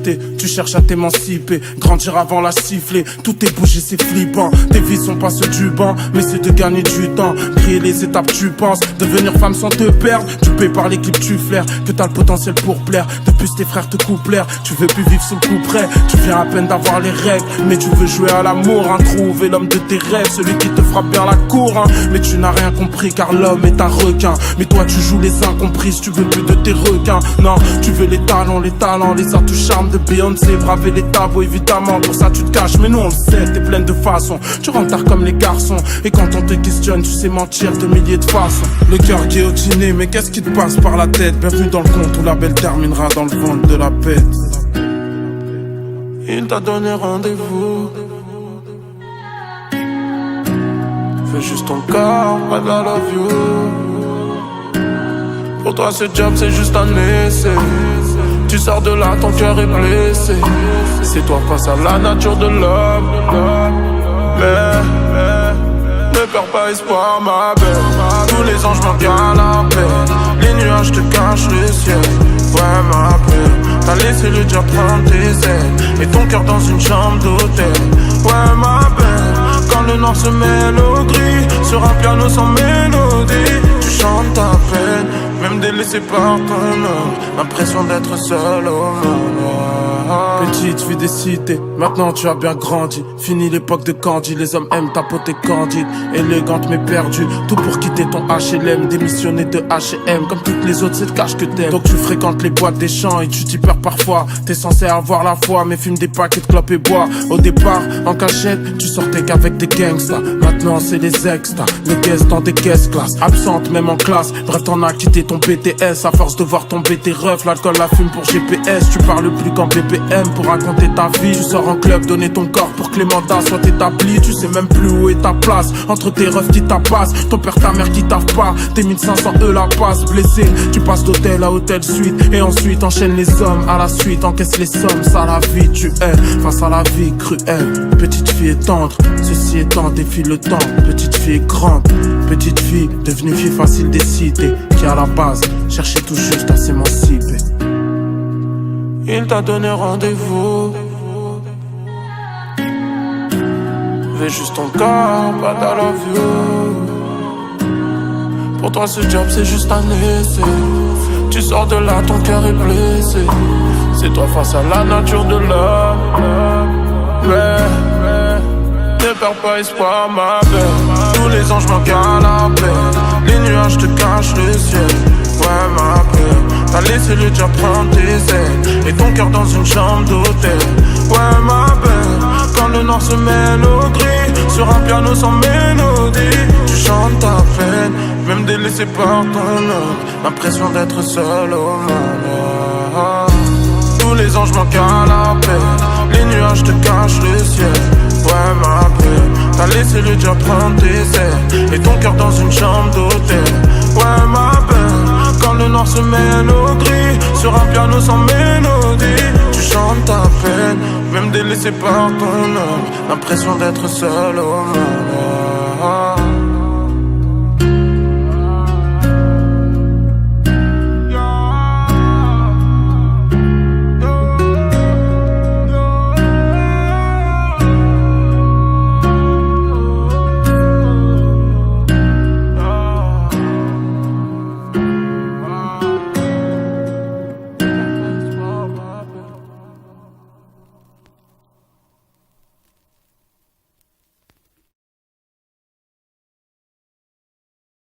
cité, tu cherches à t'émanciper, grandir avant la siffler. Tout est bougé, c'est flippant. Tes vies sont pas ceux du banc, mais c'est de gagner du temps. Griller les étapes, tu penses. Devenir femme sans te perdre. Tu payes par l'équipe, tu flaires. Que t'as le potentiel pour plaire. Depuis tes frères te coupent l'air. Tu veux plus vivre sous le coup près. Tu viens à peine d'avoir les règles. Mais tu veux jouer à l'amour, hein. Trouver l'homme de tes rêves. Celui qui te frappe bien la cour, hein. Mais tu n'as rien compris car l'homme est un requin. Mais toi tu joues les incomprises. Tu veux plus de tes requins. Non, tu veux les talents, les atouts charmes de Beyoncé. Braver les tabous évidemment. Pour ça tu te caches. Mais nous on le sait, t'es pleine de façons. Tu rentres tard comme les garçons. Et quand on te questionne, tu sais mentir de milliers de façons. Le cœur guillotiné, mais qu'est-ce qui te passe par la tête? Bienvenue dans le conte où la belle terminera dans le ventre de la bête. Il t'a donné rendez-vous. Fais juste ton corps, pas de la love you. Pour toi ce job c'est juste un essai. Tu sors de là, ton cœur est blessé. C'est toi face à la nature de l'homme. Mais ne perds pas espoir ma belle. Tous les anges manquent à la paix. Les nuages te cachent le ciel. Ouais ma belle, t'as laissé le diable prendre tes ailes. Et ton cœur dans une chambre d'hôtel. Ouais ma belle, quand le noir se mêle au gris. Sur un piano sans mélodie. Tu chantes ta peine, même délaissé par ton homme. L'impression d'être seul au monde. Petite fille des cités, maintenant tu as bien grandi. Fini l'époque de Candy, les hommes aiment ta peau, t'es candide. Élégante mais perdue, tout pour quitter ton HLM. Démissionner de H&M, comme toutes les autres c'est le cash que t'aimes. Donc tu fréquentes les boîtes des champs et tu t'y perds parfois. T'es censé avoir la foi mais fume des paquets de clopes et bois. Au départ, en cachette, tu sortais qu'avec des gangsters. Maintenant c'est les extras, les caisses dans des caisses classes. Absente même en classe, bref t'en as quitté ton BTS. À force de voir tomber tes refs, l'alcool la fume pour GPS. Tu parles plus qu'en BPM pour raconter ta vie. Tu sors en club, donner ton corps pour que les mandats soient établis. Tu sais même plus où est ta place, entre tes refs qui tapassent, ton père ta mère qui taffent pas. Tes 1500 la passe, blessé. Tu passes d'hôtel à hôtel suite. Et ensuite enchaîne les hommes, à la suite encaisse les sommes. Ça la vie tu es, face à la vie cruelle. Petite fille est tendre, ceci étant défie le temps. Petite fille est grande, petite fille devenue fille facile des cités. Qui à la base cherchait tout juste à s'émanciper. Il t'a donné rendez-vous. Veux juste ton corps, pas de love you. Pour toi ce job c'est juste un essai. Tu sors de là, ton cœur est blessé. C'est toi face à la nature de l'homme. Mais ne perds pas espoir ma belle. Tous les anges manquent à la paix. Les nuages te cachent le ciel. Ouais ma belle, t'as laissé le diable prendre tes ailes. Et ton cœur dans une chambre d'hôtel. Ouais ma belle, quand le noir se mêle au gris. Sur un piano sans mélodie. Tu chantes ta peine, même délaissé par ton homme. L'impression d'être seul au monde. Tous les anges manquent à la paix. Les nuages te cachent le ciel. Ouais ma belle, t'as laissé le diable prendre tes ailes. Et ton cœur dans une chambre d'hôtel. Ouais ma belle, quand le noir se mêle au gris. Sur un piano sans mélodie. Tu chantes ta peine, même délaissé par ton homme. L'impression d'être seul au monde.